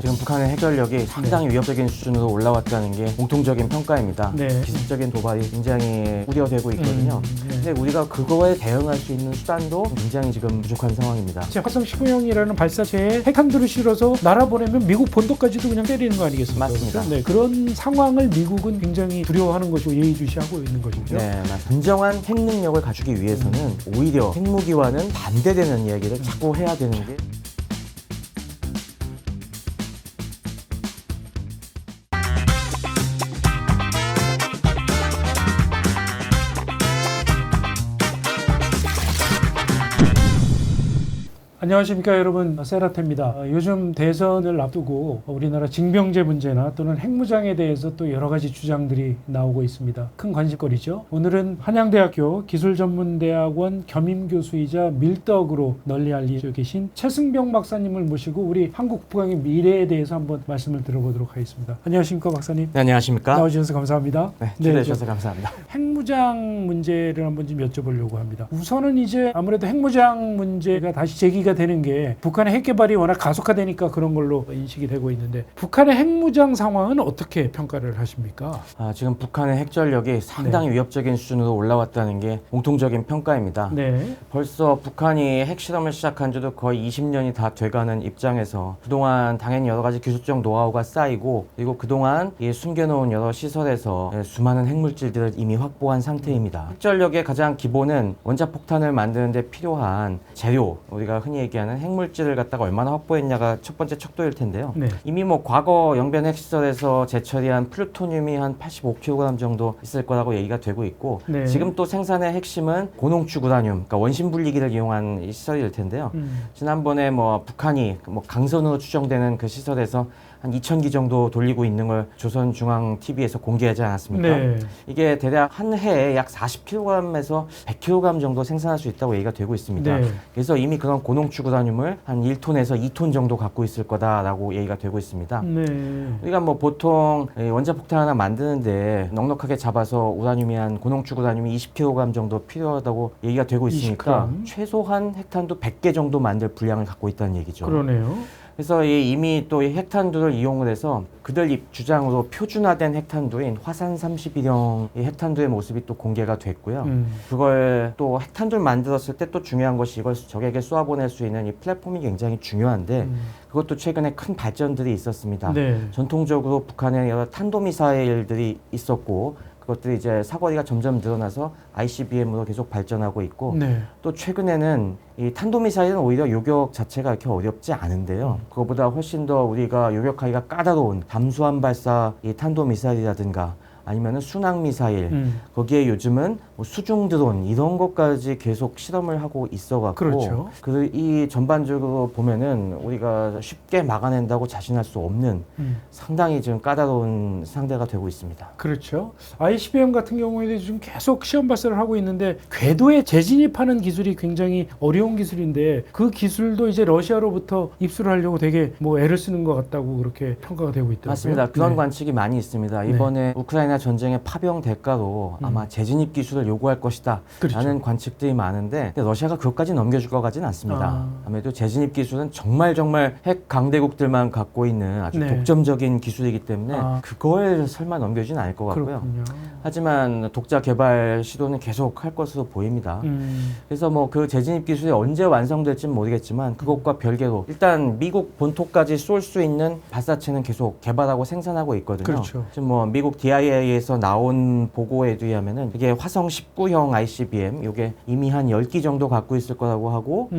지금 북한의 핵전력이 상당히 위협적인 수준으로 올라왔다는 게 공통적인 평가입니다. 네. 기습적인 도발이 굉장히 우려되고 있거든요. 네. 근데 우리가 그거에 대응할 수 있는 수단도 굉장히 지금 부족한 상황입니다. 화성 19형이라는 발사체에 핵탄두를 실어서 날아보내면 미국 본토까지도 그냥 때리는 거 아니겠습니까? 맞습니다. 그렇죠? 네, 그런 상황을 미국은 굉장히 두려워하는 것이고 예의주시하고 있는 것이죠. 네, 진정한 핵 능력을 갖추기 위해서는 오히려 핵무기와는 반대되는 이야기를 자꾸 해야 되는 게 안녕하십니까 여러분, 세라테입니다. 요즘 대선을 앞두고 우리나라 징병제 문제나 또는 핵무장에 대해서 또 여러 가지 주장들이 나오고 있습니다. 큰 관심거리죠. 오늘은 한양대학교 기술전문대학원 겸임교수이자 밀떡으로 널리 알려져 계신 최승병 박사님을 모시고 우리 한국 국방의 미래에 대해서 한번 말씀을 들어보도록 하겠습니다. 안녕하십니까 박사님. 네, 안녕하십니까? 나와주셔서 감사합니다. 네, 초대해 주셔서 감사합니다. 핵무장 문제를 한번 좀 여쭤보려고 합니다. 우선은 이제 아무래도 핵무장 문제가 다시 제기가 되는 게 북한의 핵 개발이 워낙 가속화되니까 그런 걸로 인식이 되고 있는데 북한의 핵무장 상황은 어떻게 평가를 하십니까? 지금 북한의 핵전력이 상당히 위협적인 수준으로 올라왔다는 게 공통적인 평가입니다. 네. 벌써 북한이 핵실험을 시작한 지도 거의 20년이 다 돼가는 입장에서 그동안 당연히 여러 가지 기술적 노하우가 쌓이고 그리고 그동안 이 숨겨놓은 여러 시설에서 수많은 핵물질들을 이미 확보한 상태입니다. 핵전력의 가장 기본은 원자폭탄을 만드는데 필요한 재료, 우리가 흔히 얘기하는 핵물질을 갖다가 얼마나 확보했냐가 첫 번째 척도일 텐데요. 네. 이미 과거 영변 핵시설에서 재처리한 플루토늄이 한 85kg 정도 있을 거라고 얘기가 되고 있고 네. 지금 또 생산의 핵심은 고농축 우라늄, 그러니까 원심 분리기를 이용한 이 시설일 텐데요. 지난번에 북한이 강선으로 추정되는 그 시설에서 한 2,000기 정도 돌리고 있는 걸 조선중앙TV에서 공개하지 않았습니까? 네. 이게 대략 한 해에 약 40kg에서 100kg 정도 생산할 수 있다고 얘기가 되고 있습니다. 네. 그래서 이미 그런 고농축 우라늄을 한 1톤에서 2톤 정도 갖고 있을 거다라고 얘기가 되고 있습니다. 네. 우리가 보통 원자폭탄 하나 만드는데 넉넉하게 잡아서 우라늄이 한 고농축 우라늄이 20kg 정도 필요하다고 얘기가 되고 있으니까 20g. 최소한 핵탄두 100개 정도 만들 분량을 갖고 있다는 얘기죠. 그러네요. 그래서 이미 또 이 핵탄두를 이용을 해서 그들 주장으로 표준화된 핵탄두인 화산 31형 이 핵탄두의 모습이 또 공개가 됐고요. 그걸 또 핵탄두를 만들었을 때 또 중요한 것이 이걸 적에게 쏘아보낼 수 있는 이 플랫폼이 굉장히 중요한데 그것도 최근에 큰 발전들이 있었습니다. 네. 전통적으로 북한에 여러 탄도미사일들이 있었고 그것들이 이제 사거리가 점점 늘어나서 ICBM으로 계속 발전하고 있고 네. 또 최근에는 이 탄도미사일은 오히려 요격 자체가 이렇게 어렵지 않은데요. 그거보다 훨씬 더 우리가 요격하기가 까다로운 잠수함 발사 이 탄도미사일이라든가 아니면은 순항 미사일 거기에 요즘은 수중 드론 이런 것까지 계속 실험을 하고 있어갖고 그렇죠. 이 전반적으로 보면은 우리가 쉽게 막아낸다고 자신할 수 없는 상당히 지금 까다로운 상대가 되고 있습니다. 그렇죠. ICBM 같은 경우에도 지금 계속 시험 발사를 하고 있는데 궤도에 재진입하는 기술이 굉장히 어려운 기술인데 그 기술도 이제 러시아로부터 입수를 하려고 되게 애를 쓰는 것 같다고 그렇게 평가가 되고 있더라고요. 맞습니다. 그런 네. 관측이 많이 있습니다. 이번에 우크라이나 전쟁의 파병 대가로 아마 재진입 기술을 요구할 것이다 그렇죠. 라는 관측들이 많은데 근데 러시아가 그것까지 넘겨줄 것 같지는 않습니다. 아무래도 재진입 기술은 정말 핵 강대국들만 갖고 있는 아주 네. 독점적인 기술이기 때문에 그거에 설마 넘겨주진 않을 것 같고요. 그렇군요. 하지만 독자 개발 시도는 계속 할 것으로 보입니다. 그래서 그 재진입 기술이 언제 완성될지는 모르겠지만 그것과 별개로 일단 미국 본토까지 쏠 수 있는 발사체는 계속 개발하고 생산하고 있거든요. 그렇죠. 지금 미국 DIA에서 나온 보고에 의하면은 이게 화성 19형 ICBM 이게 이미 한 10기 정도 갖고 있을 거라고 하고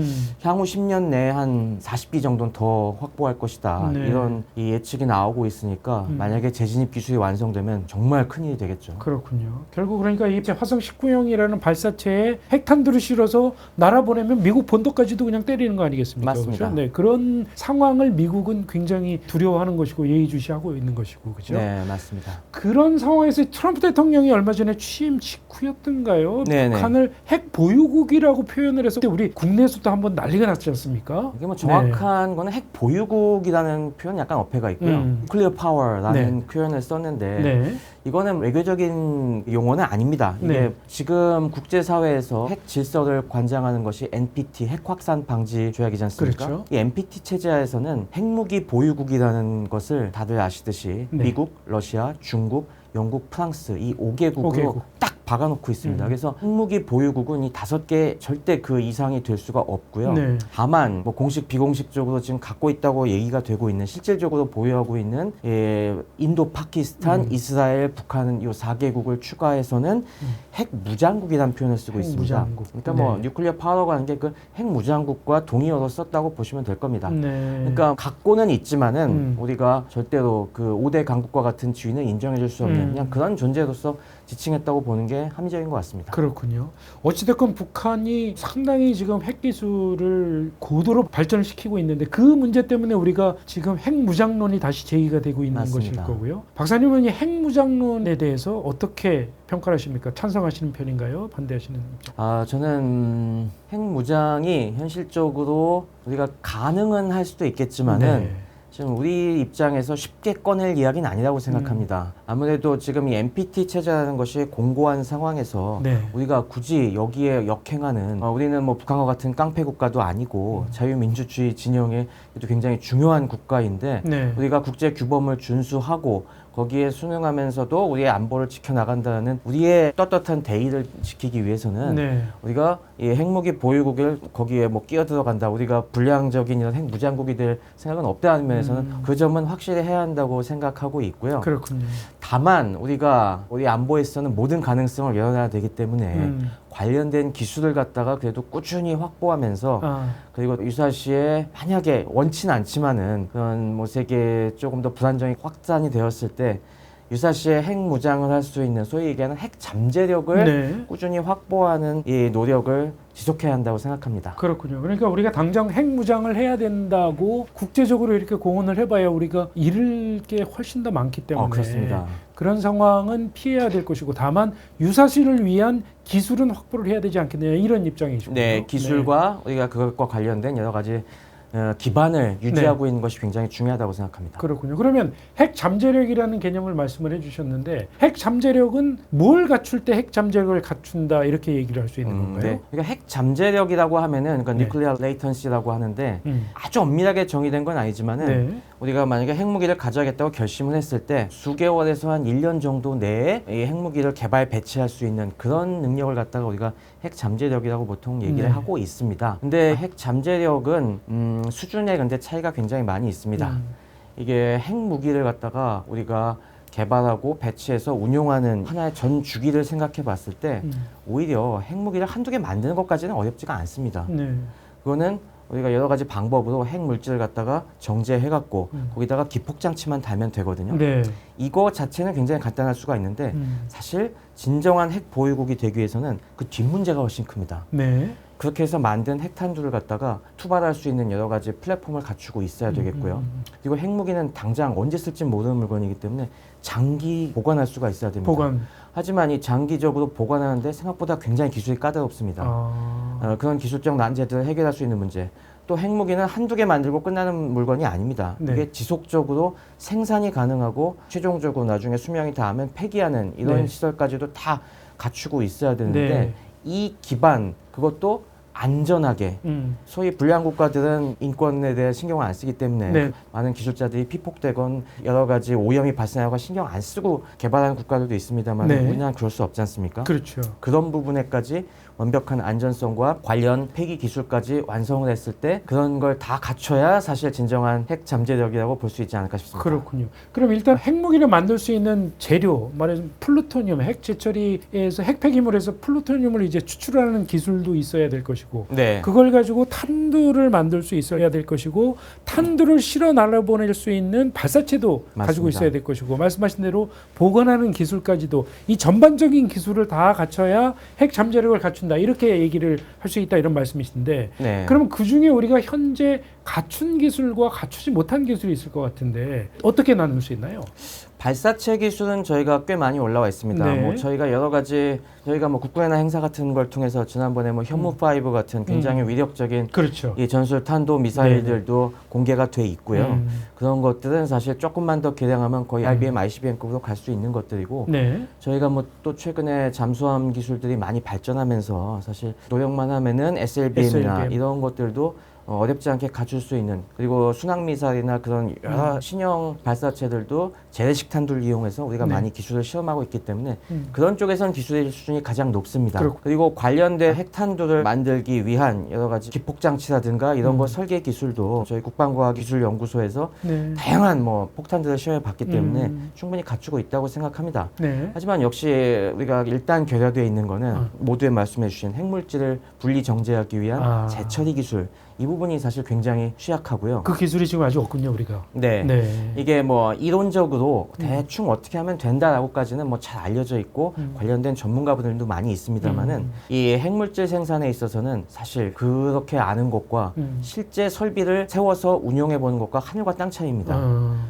향후 10년 내에 한 40기 정도는 더 확보할 것이다. 네. 이런 이 예측이 나오고 있으니까 만약에 재진입 기술이 완성되면 정말 큰일이 되겠죠. 그렇군요. 결국 그러니까 이 화성 19형이라는 발사체에 핵탄두를 실어서 날아보내면 미국 본토까지도 그냥 때리는 거 아니겠습니까? 맞습니다. 그렇죠? 네, 그런 상황을 미국은 굉장히 두려워하는 것이고 예의주시하고 있는 것이고, 그렇죠? 네, 맞습니다. 그런 상황에서 트럼프 대통령이 얼마 전에 취임 직후였던 했던가요? 네네. 북한을 핵 보유국이라고 표현을 해서 우리 국내에서도 한번 난리가 났지 않습니까? 이게 뭐 정확한 거는 핵 보유국이라는 표현 약간 어폐가 있고요. nuclear power라는 표현을 썼는데 네. 이거는 외교적인 용어는 아닙니다. 이게 네. 지금 국제사회에서 핵 질서를 관장하는 것이 NPT 핵 확산 방지 조약이지 않습니까? 그렇죠. 이 NPT 체제하에서는 핵무기 보유국이라는 것을 다들 아시듯이 네. 미국, 러시아, 중국, 영국, 프랑스 이 5개국으로 5개국. 딱 박아놓고 있습니다. 그래서 핵무기 보유국은 이 5개 절대 그 이상이 될 수가 없고요. 네. 다만 뭐 공식 비공식적으로 지금 갖고 있다고 얘기가 되고 있는 실질적으로 보유하고 있는 인도, 파키스탄, 이스라엘, 북한은 이 4개국을 추가해서는 핵 무장국이라는 표현을 쓰고 핵 있습니다. 무장국. 그러니까 뭐 네. 뉴클리어 파워라고 하는 게 그 핵 무장국과 동의어로 썼다고 보시면 될 겁니다. 네. 그러니까 갖고는 있지만은 음. 우리가 절대로 그 5대 강국과 같은 지위는 인정해줄 수 없는 그냥 그런 존재로서 지칭했다고 보는 게 합리적인 것 같습니다. 그렇군요. 어찌됐건 북한이 상당히 지금 핵 기술을 고도로 발전시키고 있는데 그 문제 때문에 우리가 지금 핵 무장론이 다시 제기가 되고 있는 맞습니다. 것일 거고요. 박사님은 이 핵 무장론에 대해서 어떻게 평가를 하십니까? 찬성하시는 편인가요? 반대하시는 입장? 저는 핵 무장이 현실적으로 우리가 가능은 할 수도 있겠지만은 네. 지금 우리 입장에서 쉽게 꺼낼 이야기는 아니라고 생각합니다. 아무래도 지금 이 NPT 체제라는 것이 공고한 상황에서 네. 우리가 굳이 여기에 역행하는 우리는 뭐 북한과 같은 깡패 국가도 아니고 자유민주주의 진영의 굉장히 중요한 국가인데 네. 우리가 국제 규범을 준수하고 거기에 순응하면서도 우리의 안보를 지켜나간다는 우리의 떳떳한 대의를 지키기 위해서는 네. 우리가 이 핵무기 보유국을 거기에 뭐 끼어들어간다. 우리가 불량적인 이런 핵 무장국이 될 생각은 없다는 면에서는 그 점은 확실히 해야 한다고 생각하고 있고요. 그렇군요. 다만 우리가 우리 안보에 있어서는 모든 가능성을 열어놔야 되기 때문에 관련된 기술을 갖다가 그래도 꾸준히 확보하면서 그리고 유사시에 만약에 원치는 않지만은 그런 뭐 세계 조금 더 불안정이 확산이 되었을 때 유사시에 핵 무장을 할 수 있는 소위 얘기하는 핵 잠재력을 네. 꾸준히 확보하는 이 노력을 지속해야 한다고 생각합니다. 그렇군요. 그러니까 우리가 당장 핵 무장을 해야 된다고 국제적으로 이렇게 공언을 해봐야 우리가 잃을 게 훨씬 더 많기 때문에 그렇습니다. 그런 상황은 피해야 될 것이고 다만 유사시를 위한 기술은 확보를 해야 되지 않겠느냐 이런 입장이시군요. 네, 기술과 우리가 그것과 관련된 여러 가지 기반을 유지하고 있는 것이 굉장히 중요하다고 생각합니다. 그렇군요. 그러면 핵 잠재력이라는 개념을 말씀을 해주셨는데 핵 잠재력은 뭘 갖출 때 핵 잠재력을 갖춘다 이렇게 얘기를 할 수 있는 건가요? 네. 그러니까 핵 잠재력이라고 하면은 그러니까 네. nuclear latency라고 하는데 아주 엄밀하게 정의된 건 아니지만은 네. 우리가 만약에 핵무기를 가져야겠다고 결심을 했을 때 수개월에서 한 1년 정도 내에 이 핵무기를 개발 배치할 수 있는 그런 능력을 갖다가 우리가 핵 잠재력이라고 보통 얘기를 네. 하고 있습니다. 근데 핵 잠재력은 수준의 근데 차이가 굉장히 많이 있습니다. 이게 핵무기를 갖다가 우리가 개발하고 배치해서 운용하는 하나의 전 주기를 생각해 봤을 때 오히려 핵무기를 한두 개 만드는 것까지는 어렵지가 않습니다. 네. 그거는 우리가 여러 가지 방법으로 핵 물질을 갖다가 정제해갖고 거기다가 기폭장치만 달면 되거든요. 네. 이거 자체는 굉장히 간단할 수가 있는데 사실 진정한 핵 보유국이 되기 위해서는 그 뒷문제가 훨씬 큽니다. 네. 그렇게 해서 만든 핵탄두를 갖다가 투발할 수 있는 여러 가지 플랫폼을 갖추고 있어야 되겠고요. 그리고 핵무기는 당장 언제 쓸지 모르는 물건이기 때문에 장기 보관할 수가 있어야 됩니다. 보관. 하지만 이 장기적으로 보관하는데 생각보다 굉장히 기술이 까다롭습니다. 그런 기술적 난제들을 해결할 수 있는 문제. 또 핵무기는 한두 개 만들고 끝나는 물건이 아닙니다. 네. 이게 지속적으로 생산이 가능하고 최종적으로 나중에 수명이 닿으면 폐기하는 이런 네. 시설까지도 다 갖추고 있어야 되는데 네. 이 기반 그것도 안전하게 소위 불량 국가들은 인권에 대해 신경을 안 쓰기 때문에 네. 많은 기술자들이 피폭되건 여러 가지 오염이 발생하고 신경 안 쓰고 개발하는 국가들도 있습니다만 네. 우리나라는 그럴 수 없지 않습니까? 그렇죠. 그런 부분에까지 완벽한 안전성과 관련 폐기 기술까지 완성을 했을 때 그런 걸 다 갖춰야 사실 진정한 핵 잠재력이라고 볼 수 있지 않을까 싶습니다. 그렇군요. 그럼 일단 핵무기를 만들 수 있는 재료, 말하자면 플루토늄, 핵 재처리에서 핵 폐기물에서 플루토늄을 이제 추출하는 기술도 있어야 될 것이고, 네. 그걸 가지고 탄두를 만들 수 있어야 될 것이고, 탄두를 실어 날아보낼 수 있는 발사체도 맞습니다. 가지고 있어야 될 것이고, 말씀하신 대로 보관하는 기술까지도 이 전반적인 기술을 다 갖춰야 핵 잠재력을 갖춘다. 이렇게 얘기를 할 수 있다 이런 말씀이신데, 네. 그러면 그 중에 우리가 현재 갖춘 기술과 갖추지 못한 기술이 있을 것 같은데 어떻게 나눌 수 있나요? 발사체 기술은 저희가 꽤 많이 올라와 있습니다. 네. 뭐 저희가 여러 가지 저희가 뭐 국군의나 행사 같은 걸 통해서 지난번에 뭐 현무5 같은 굉장히 위력적인 그렇죠. 이 전술 탄도 미사일들도 공개가 돼 있고요. 그런 것들은 사실 조금만 더 개량하면 거의 IBM, ICBM급으로 갈 수 있는 것들이고 네. 저희가 뭐 또 최근에 잠수함 기술들이 많이 발전하면서 사실 노력만 하면은 SLBM이나 SLBM. 이런 것들도 어렵지 않게 갖출 수 있는 그리고 순항미사일이나 그런 여러 신형 발사체들도 재래식 탄두를 이용해서 우리가 네. 많이 기술을 시험하고 있기 때문에 그런 쪽에선 기술의 수준이 가장 높습니다. 그렇고. 그리고 관련된 핵탄두를 만들기 위한 여러 가지 기폭장치라든가 이런 거 설계 기술도 저희 국방과학기술연구소에서 네. 다양한 뭐 폭탄들을 시험해 봤기 때문에 음. 충분히 갖추고 있다고 생각합니다. 네. 하지만 역시 우리가 일단 결여되어 있는 거는 모두에 말씀해 주신 핵물질을 분리 정제하기 위한 재처리 기술 이 부분이 사실 굉장히 취약하고요. 그 기술이 지금 아직 없군요, 우리가. 네. 네. 이게 뭐 이론적으로 대충 어떻게 하면 된다라고까지는 뭐 잘 알려져 있고 관련된 전문가분들도 많이 있습니다만은 이 핵물질 생산에 있어서는 사실 그렇게 아는 것과 실제 설비를 세워서 운용해 보는 것과 하늘과 땅 차이입니다.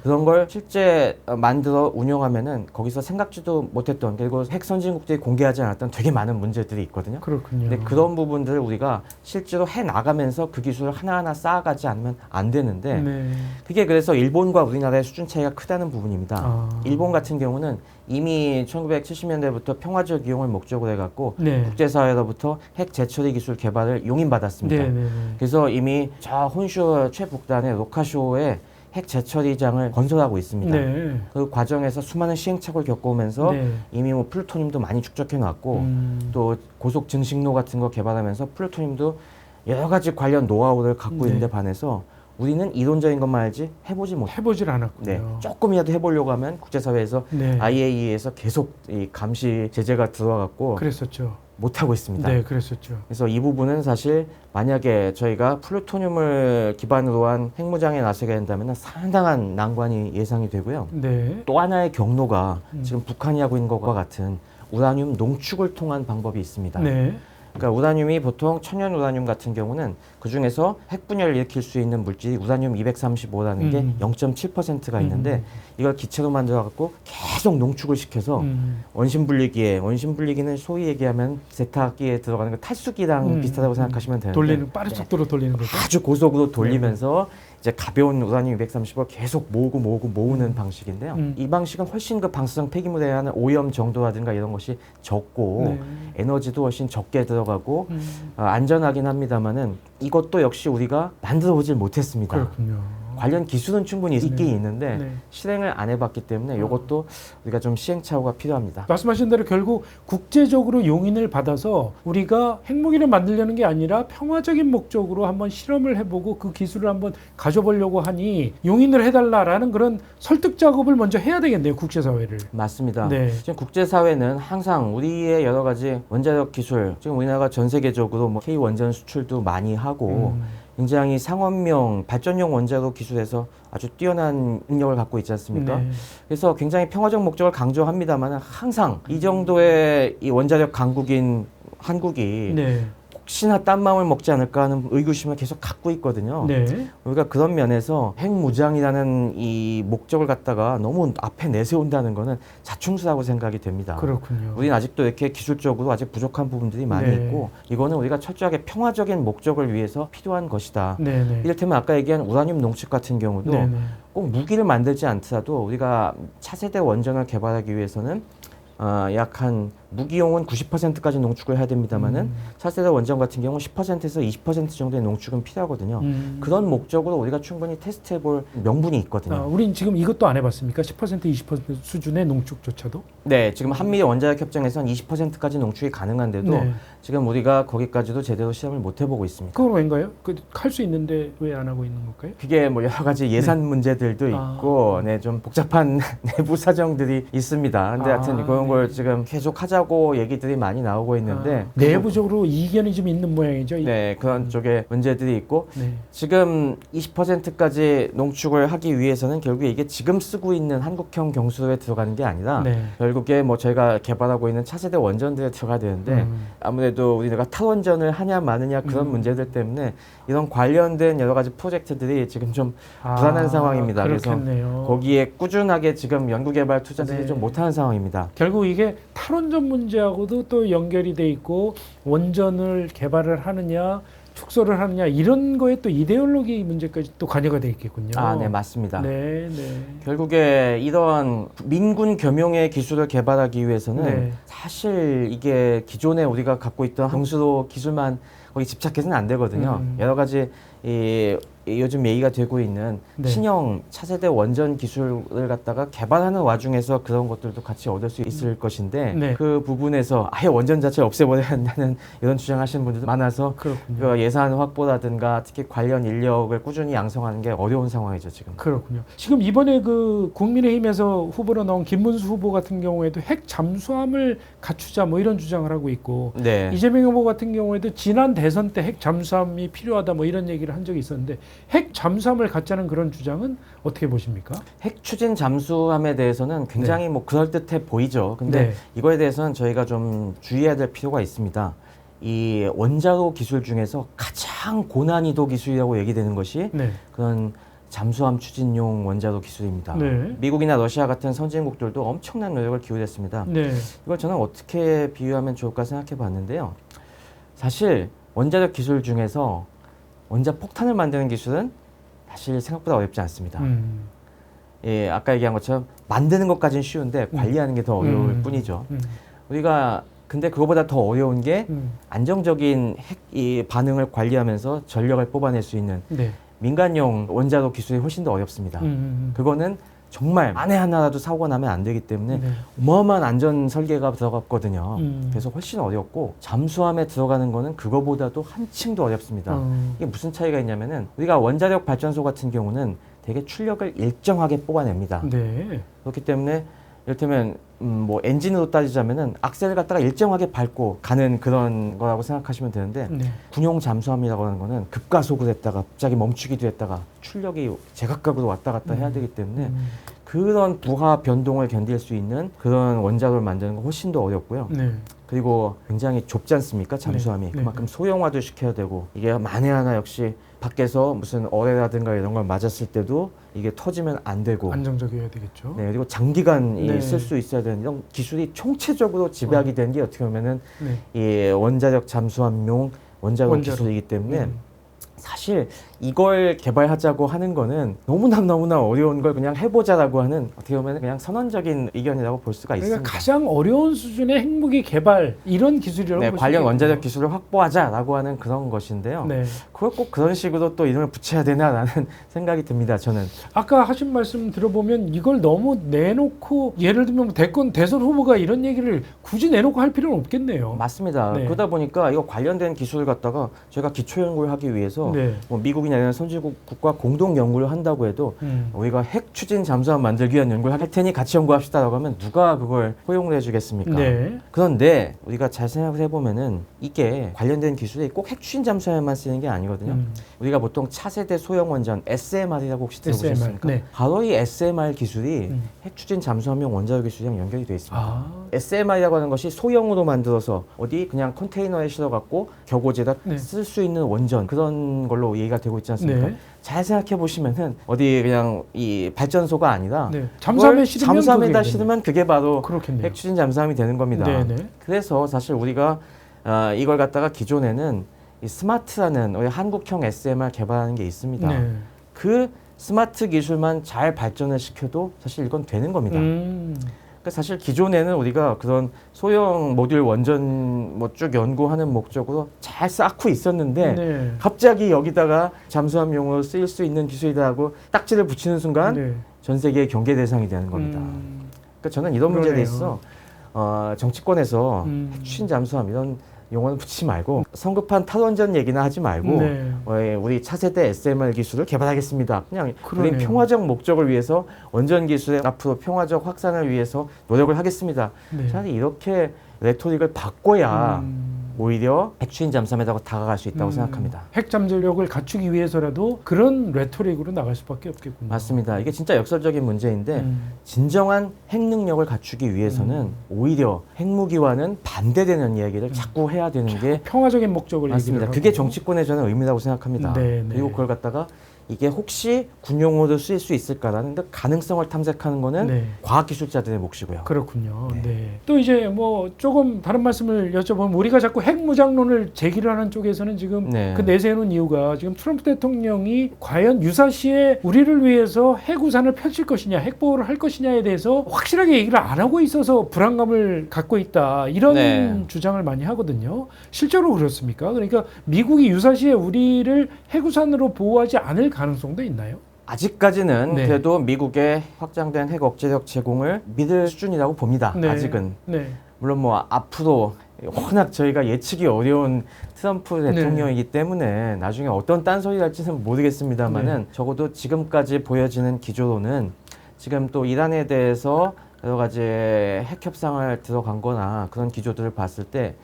그런 걸 실제 만들어 운용하면은 거기서 생각지도 못했던 그리고 핵 선진국들이 공개하지 않았던 되게 많은 문제들이 있거든요. 그렇군요. 근데 그런 부분들을 우리가 실제로 해 나가면서 그 기술을 하나하나 쌓아가지 않으면 안 되는데 네. 그게 그래서 일본과 우리나라의 수준 차이가 크다는 부분입니다. 일본 같은 경우는 이미 1970년대부터 평화적 이용을 목적으로 해갖고 네. 국제사회로부터 핵 재처리 기술 개발을 용인받았습니다. 네, 네, 네. 그래서 이미 저 혼슈 최북단의 로카쇼에 핵 재처리장을 건설하고 있습니다. 네. 그 과정에서 수많은 시행착오를 겪어오면서 네. 이미 뭐 플루토늄도 많이 축적해 놨고 또 고속 증식로 같은 거 개발하면서 플루토늄도 여러 가지 관련 노하우를 갖고 네. 있는데 반해서 우리는 이론적인 것만 알지 해보지 못해. 해보질 않았군요. 네, 조금이라도 해보려고 하면 국제사회에서 네. IAEA에서 계속 이 감시 제재가 들어와갖고 그랬었죠. 못하고 있습니다. 네, 그랬었죠. 그래서 이 부분은 사실 만약에 저희가 플루토늄을 기반으로 한 핵무장에 나서게 된다면 상당한 난관이 예상이 되고요. 네. 또 하나의 경로가 지금 북한이 하고 있는 것과 같은 우라늄 농축을 통한 방법이 있습니다. 네. 그러니까 우라늄이 보통 천연 우라늄 같은 경우는 그 중에서 핵분열을 일으킬 수 있는 물질이 우라늄 235라는 게 0.7%가 있는데 이걸 기체로 만들어 갖고 계속 농축을 시켜서 원심 분리기는 소위 얘기하면 세탁기에 들어가는 그 탈수기랑 비슷하다고 생각하시면 되는데 돌리는 빠른 속도로 돌리는 거죠. 아주 고속으로 돌리면서 이제 가벼운 우라늄 230을 계속 모으는 방식인데요. 이 방식은 훨씬 그 방사성 폐기물에 의한 오염 정도라든가 이런 것이 적고 네. 에너지도 훨씬 적게 들어가고 안전하긴 합니다만은 이것도 역시 우리가 만들어 보질 못했습니다. 그렇군요. 관련 기술은 충분히 있긴 있는데 네. 실행을 안 해봤기 때문에 이것도 우리가 좀 시행착오가 필요합니다. 말씀하신 대로 결국 국제적으로 용인을 받아서 우리가 핵무기를 만들려는 게 아니라 평화적인 목적으로 한번 실험을 해보고 그 기술을 한번 가져보려고 하니 용인을 해달라라는 그런 설득 작업을 먼저 해야 되겠네요, 국제사회를. 맞습니다. 네. 지금 국제사회는 항상 우리의 여러 가지 원자력 기술, 지금 우리나라가 전 세계적으로 뭐 K 원전 수출도 많이 하고 굉장히 상업용 발전용 원자로 기술에서 아주 뛰어난 능력을 갖고 있지 않습니까? 네. 그래서 굉장히 평화적 목적을 강조합니다만 항상 이 정도의 이 원자력 강국인 한국이 네. 혹시나 딴 마음을 먹지 않을까 하는 의구심을 계속 갖고 있거든요. 네. 우리가 그런 면에서 핵무장이라는 이 목적을 갖다가 너무 앞에 내세운다는 거는 자충수라고 생각이 됩니다. 그렇군요. 우리는 아직도 이렇게 기술적으로 아직 부족한 부분들이 많이 네. 있고 이거는 우리가 철저하게 평화적인 목적을 위해서 필요한 것이다. 네, 네. 이를테면 아까 얘기한 우라늄 농축 같은 경우도 네, 네. 꼭 무기를 만들지 않더라도 우리가 차세대 원전을 개발하기 위해서는 약 한 무기용은 90%까지 농축을 해야 됩니다만은 차세대 원전 같은 경우 10%에서 20% 정도의 농축은 필요하거든요. 그런 목적으로 우리가 충분히 테스트해볼 명분이 있거든요. 우린 지금 이것도 안 해봤습니까? 10% 20% 수준의 농축조차도? 네, 지금 한미 원자력 협정에서는 20%까지 농축이 가능한데도 네. 지금 우리가 거기까지도 제대로 시험을 못 해보고 있습니다. 그건 왠가요? 할 수 있는데 왜 안 하고 있는 걸까요? 그게 뭐 여러 가지 예산 문제들도 있고, 네, 좀 복잡한 내부 사정들이 있습니다. 근데 하여튼 그런 걸 지금 계속 하자고 하자고 얘기들이 많이 나오고 있는데 내부적으로 이견이 좀 있는 모양이죠. 네, 그런 쪽에 문제들이 있고 네. 지금 20%까지 농축을 하기 위해서는 결국에 이게 지금 쓰고 있는 한국형 경수로에 들어가는 게 아니라 네. 결국에 뭐 저희가 개발하고 있는 차세대 원전들에 들어가야 되는데 아무래도 우리가 탈원전을 하냐 마느냐 그런 문제들 때문에 이런 관련된 여러 가지 프로젝트들이 지금 좀 불안한 상황입니다. 그렇겠네요. 그래서 거기에 꾸준하게 지금 연구개발 투자들이 네. 좀 못하는 상황입니다. 결국 이게 탈원전 문제하고도 또 연결이 돼 있고 원전을 개발을 하느냐 축소를 하느냐 이런 거에 또 이데올로기 문제까지 또 관여가 돼 있겠군요. 아, 네, 맞습니다. 네, 네. 결국에 이런 민군 겸용의 기술을 개발하기 위해서는 네. 사실 이게 기존에 우리가 갖고 있던 항수도 기술만 거기 집착해서는 안 되거든요. 여러 가지 요즘 얘기가 되고 있는 네. 신형 차세대 원전 기술을 갖다가 개발하는 와중에서 그런 것들도 같이 얻을 수 있을 것인데 네. 그 부분에서 아예 원전 자체를 없애버려야 한다는 이런 주장하시는 분들도 많아서 그렇군요. 그 예산 확보라든가 특히 관련 인력을 꾸준히 양성하는 게 어려운 상황이죠 지금. 그렇군요. 지금 이번에 그 국민의힘에서 후보로 나온 김문수 후보 같은 경우에도 핵 잠수함을 갖추자 뭐 이런 주장을 하고 있고 네. 이재명 후보 같은 경우에도 지난 대선 때 핵 잠수함이 필요하다 뭐 이런 얘기를 한 적이 있었는데 핵 잠수함을 갖자는 그런 주장은 어떻게 보십니까? 핵 추진 잠수함에 대해서는 굉장히 뭐 그럴듯해 보이죠. 근데 네. 이거에 대해서는 저희가 좀 주의해야 될 필요가 있습니다. 이 원자로 기술 중에서 가장 고난이도 기술이라고 얘기되는 것이 네. 그런 잠수함 추진용 원자로 기술입니다. 네. 미국이나 러시아 같은 선진국들도 엄청난 노력을 기울였습니다. 네. 이걸 저는 어떻게 비유하면 좋을까 생각해 봤는데요. 사실 원자력 기술 중에서 원자 폭탄을 만드는 기술은 사실 생각보다 어렵지 않습니다. 예, 아까 얘기한 것처럼 만드는 것까지는 쉬운데 관리하는 게 더 어려울 뿐이죠. 우리가 근데 그거보다 더 어려운 게 안정적인 핵 이 반응을 관리하면서 전력을 뽑아낼 수 있는 네. 민간용 원자로 기술이 훨씬 더 어렵습니다. 그거는 정말 만에 하나라도 사고가 나면 안 되기 때문에 네. 어마어마한 안전 설계가 들어갔거든요. 음. 그래서 훨씬 어렵고 잠수함에 들어가는 거는 그거보다도 한층 더 어렵습니다. 이게 무슨 차이가 있냐면은 우리가 원자력 발전소 같은 경우는 되게 출력을 일정하게 뽑아냅니다. 네. 그렇기 때문에 이를테면 뭐 엔진으로 따지자면은 악셀을 갖다가 일정하게 밟고 가는 그런 거라고 생각하시면 되는데 네. 군용 잠수함이라고 하는 거는 급가속을 했다가 갑자기 멈추기도 했다가 출력이 제각각으로 왔다 갔다 해야 되기 때문에 그런 부하 변동을 견딜 수 있는 그런 원자로를 만드는 건 훨씬 더 어렵고요. 네. 그리고 굉장히 좁지 않습니까? 잠수함이. 네. 그만큼 소형화도 시켜야 되고 이게 만에 하나 역시 밖에서 무슨 어뢰라든가 이런 걸 맞았을 때도 이게 터지면 안 되고 안정적이어야 되겠죠. 네, 그리고 장기간 네. 쓸 수 있어야 되는 이런 기술이 총체적으로 집약이 된 게 어떻게 보면은 네. 이 원자력 잠수함용 원자로 기술이기 때문에 사실 이걸 개발하자고 하는 거는 너무나 어려운 걸 그냥 해보자라고 하는 어떻게 보면 그냥 선언적인 의견이라고 볼 수가 그러니까 있습니다. 가장 어려운 수준의 핵무기 개발 이런 기술이라고 네, 볼 수 관련 있겠군요. 원자력 기술을 확보하자라고 하는 그런 것인데요. 네. 그걸 꼭 그런 식으로 또 이름을 붙여야 되나라는 생각이 듭니다. 저는. 아까 하신 말씀 들어보면 이걸 너무 내놓고 예를 들면 대선 후보가 이런 얘기를 굳이 내놓고 할 필요는 없겠네요. 맞습니다. 네. 그러다 보니까 이거 관련된 기술을 갖다가 저희가 기초 연구를 하기 위해서 네. 뭐 미국이나 이런 선진국과 공동 연구를 한다고 해도 우리가 핵 추진 잠수함 만들기 위한 연구를 할 테니 같이 연구합시다라고 하면 누가 그걸 허용을 해주겠습니까? 네. 그런데 우리가 잘 생각을 해보면은 이게 관련된 기술이 꼭 핵 추진 잠수함에만 쓰는 게 아니거든요. 우리가 보통 차세대 소형 원전 SMR이라고 혹시 들어보셨습니까? 네. 바로 이 SMR 기술이 핵 추진 잠수함용 원자력 기술이랑 연결이 되어 있습니다. 아. SMR이라고 하는 것이 소형으로 만들어서 어디 그냥 컨테이너에 실어갖고 격오지에다 네. 쓸 수 있는 원전 그런 걸로 얘기가 되고 있지 않습니까? 네. 잘 생각해 보시면은 어디 그냥 이 발전소가 아니라 네. 잠수함에 그걸 실으면 잠수함에다 그게 실으면 그게 바로 그렇겠네요. 핵 추진 잠수함이 되는 겁니다. 네네. 그래서 사실 우리가 이걸 갖다가 기존에는 이 스마트라는 우리 한국형 SMR 개발하는 게 있습니다. 네. 그 스마트 기술만 잘 발전을 시켜도 사실 이건 되는 겁니다. 그러니까 사실 기존에는 우리가 그런 소형 모듈 원전 뭐 쭉 연구하는 목적으로 잘 쌓고 있었는데 네. 갑자기 여기다가 잠수함용으로 쓰일 수 있는 기술이다 하고 딱지를 붙이는 순간 네. 전 세계의 경계 대상이 되는 겁니다. 그러니까 저는 이런 문제에 그러네요. 대해서 정치권에서 음. 핵추진 잠수함 이런 용어는 붙이지 말고 성급한 탈원전 얘기나 하지 말고 네. 우리 차세대 SMR 기술을 개발하겠습니다. 그냥 우리 그러네요. 평화적 목적을 위해서 원전 기술의 앞으로 평화적 확산을 위해서 노력을 하겠습니다. 네. 차라리 이렇게 레토릭을 바꿔야 음. 오히려 핵추인 잠수함에다가 다가갈 수 있다고 생각합니다. 핵 잠재력을 갖추기 위해서라도 그런 레토릭으로 나갈 수밖에 없겠군요. 맞습니다. 이게 진짜 역설적인 문제인데 음. 진정한 핵 능력을 갖추기 위해서는 오히려 핵무기와는 반대되는 이야기를 자꾸 해야 되는 게 평화적인 목적을 맞습니다. 얘기를 그게 하고. 정치권의 저는 의미라고 생각합니다. 네, 네. 그리고 그걸 갖다가 이게 혹시 군용으로 쓰일 수 있을까라는 가능성을 탐색하는 거는 네. 과학기술자들의 몫이고요. 그렇군요. 네. 네. 또 이제 뭐 조금 다른 말씀을 여쭤보면 우리가 자꾸 핵무장론을 제기를 하는 쪽에서는 지금 네. 그 내세우는 이유가 지금 트럼프 대통령이 과연 유사시에 우리를 위해서 핵우산을 펼칠 것이냐, 핵보호를 할 것이냐에 대해서 확실하게 얘기를 안 하고 있어서 불안감을 갖고 있다. 이런 네. 주장을 많이 하거든요. 실제로 그렇습니까? 그러니까 미국이 유사시에 우리를 핵우산으로 보호하지 않을 가능성도 있나요? 아직까지는 네. 그래도 미국의 확장된 핵 억제력 제공을 믿을 수준이라고 봅니다. 네. 아직은. 네. 물론 뭐 앞으로 워낙 저희가 예측이 어려운 트럼프 대통령이기 때문에 나중에 어떤 딴소리 할지는 모르겠습니다만은 적어도 지금까지 보여지는 기조로는 지금 또 이란에 대해서 여러 가지 핵 협상을 들어간 거나 그런 기조들을 봤을 때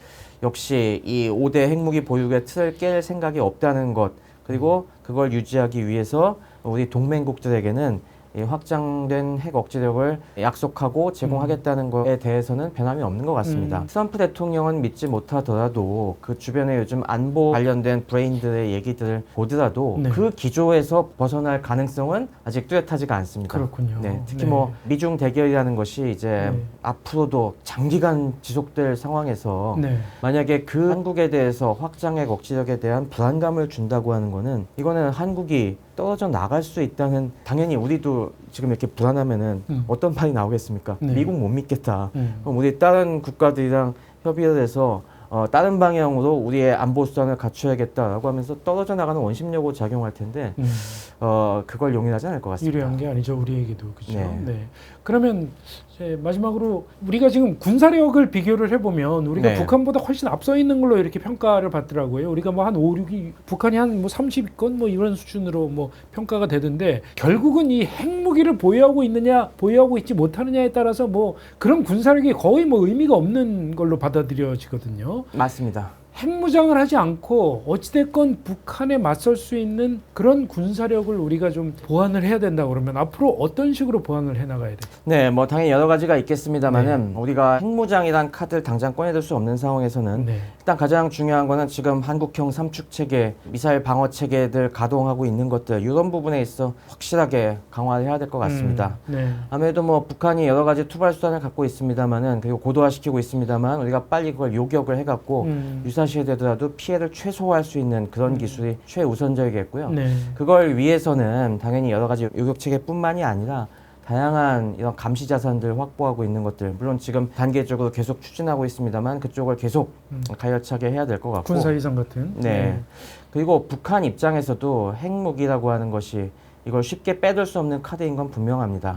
역시 이 5대 핵무기 보유국의 틀을 깰 생각이 없다는 것, 그리고 그걸 유지하기 위해서 우리 동맹국들에게는 이 확장된 핵 억제력을 약속하고 제공하겠다는 것에 대해서는 변함이 없는 것 같습니다. 트럼프 대통령은 믿지 못하더라도 그 주변에 요즘 안보 관련된 브레인들의 얘기들을 보더라도 네. 그 기조에서 벗어날 가능성은 아직 뚜렷하지가 않습니다. 그렇군요. 네, 특히 네. 뭐 미중 대결이라는 것이 이제 네. 앞으로도 장기간 지속될 상황에서 네. 만약에 그 한국에 대해서 확장핵 억지력에 대한 불안감을 준다고 하는 거는 이거는 한국이 떨어져 나갈 수 있다는, 당연히 우리도 지금 이렇게 불안하면은 어떤 말이 나오겠습니까? 네. 미국 못 믿겠다. 그럼 우리 다른 국가들이랑 협의를 해서 다른 방향으로 우리의 안보 수단을 갖춰야겠다라고 하면서 떨어져 나가는 원심력으로 작용할 텐데 그걸 용인하지 않을 것 같습니다. 유리한 게 아니죠, 우리에게도. 그렇죠. 네. 네. 그러면 이제 마지막으로 우리가 지금 군사력을 비교를 해보면 우리가 네. 북한보다 훨씬 앞서 있는 걸로 이렇게 평가를 받더라고요. 우리가 뭐 한 5, 6위, 북한이 한 뭐 30위권 뭐 이런 수준으로 뭐 평가가 되던데, 결국은 이 핵무기를 보유하고 있느냐, 보유하고 있지 못하느냐에 따라서 뭐 그런 군사력이 거의 뭐 의미가 없는 걸로 받아들여지거든요. 맞습니다. 핵무장을 하지 않고 어찌됐건 북한에 맞설 수 있는 그런 군사력을 우리가 좀 보완을 해야 된다 그러면 앞으로 어떤 식으로 보완을 해나가야 돼요? 네, 뭐 당연히 여러 가지가 있겠습니다만은 우리가 핵무장이란 카드를 당장 꺼내들 수 없는 상황에서는 네. 일단 가장 중요한 거는 지금 한국형 삼축 체계, 미사일 방어 체계들 가동하고 있는 것들, 이런 부분에 있어 확실하게 강화를 해야 될 것 같습니다. 네. 아무래도 뭐 북한이 여러 가지 투발 수단을 갖고 있습니다만은, 그리고 고도화시키고 있습니다만 우리가 빨리 그걸 요격을 해갖고 유사시에 되더라도 피해를 최소화할 수 있는 그런 기술이 최우선적이겠고요. 네. 그걸 위해서는 당연히 여러 가지 요격 체계뿐만이 아니라 다양한 이런 감시 자산들 확보하고 있는 것들, 물론 지금 단계적으로 계속 추진하고 있습니다만 그쪽을 계속 가열차게 해야 될 것 같고, 군사이상 같은. 네. 그리고 북한 입장에서도 핵무기라고 하는 것이 이걸 쉽게 빼둘 수 없는 카드인 건 분명합니다.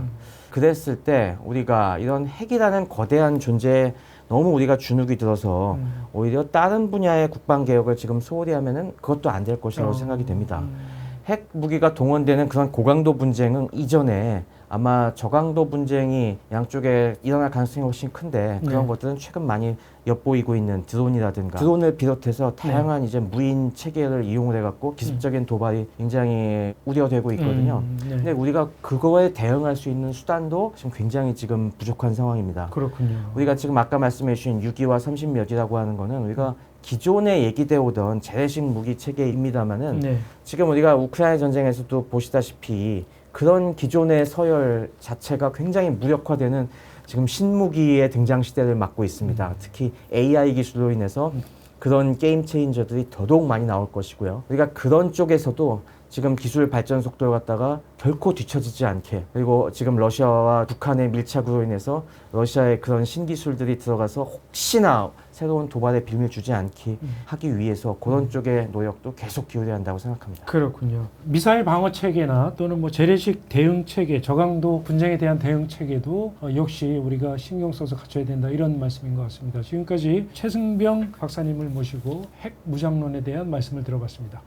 그랬을 때 우리가 이런 핵이라는 거대한 존재에 너무 우리가 주눅이 들어서 오히려 다른 분야의 국방개혁을 지금 소홀히 하면은 그것도 안 될 것이라고 생각이 됩니다. 핵 무기가 동원되는 그런 고강도 분쟁은 이전에 아마 저강도 분쟁이 양쪽에 일어날 가능성이 훨씬 큰데, 그런 네. 것들은 최근 많이 엿보이고 있는 드론이라든가 드론을 비롯해서 다양한 이제 무인 체계를 이용을 해갖고 기습적인 도발이 굉장히 우려되고 있거든요. 네. 근데 우리가 그거에 대응할 수 있는 수단도 지금 굉장히 지금 부족한 상황입니다. 그렇군요. 우리가 지금 아까 말씀해 주신 6기와 30몇이라고 하는 거는 우리가 기존에 얘기되어 오던 재래식 무기 체계입니다만은 네. 지금 우리가 우크라이나 전쟁에서도 보시다시피 그런 기존의 서열 자체가 굉장히 무력화되는 지금 신무기의 등장 시대를 맞고 있습니다. 특히 AI 기술로 인해서 그런 게임 체인저들이 더더욱 많이 나올 것이고요. 우리가 그런 쪽에서도 지금 기술 발전 속도를 갖다가 결코 뒤처지지 않게, 그리고 지금 러시아와 북한의 밀착으로 인해서 러시아의 그런 신기술들이 들어가서 혹시나 새로운 도발의 빌미를 주지 않게 하기 위해서 그런 쪽의 노력도 계속 기울여야 한다고 생각합니다. 그렇군요. 미사일 방어 체계나 또는 뭐 재래식 대응 체계, 저강도 분쟁에 대한 대응 체계도 역시 우리가 신경 써서 갖춰야 된다, 이런 말씀인 것 같습니다. 지금까지 최승병 박사님을 모시고 핵 무장론에 대한 말씀을 들어봤습니다.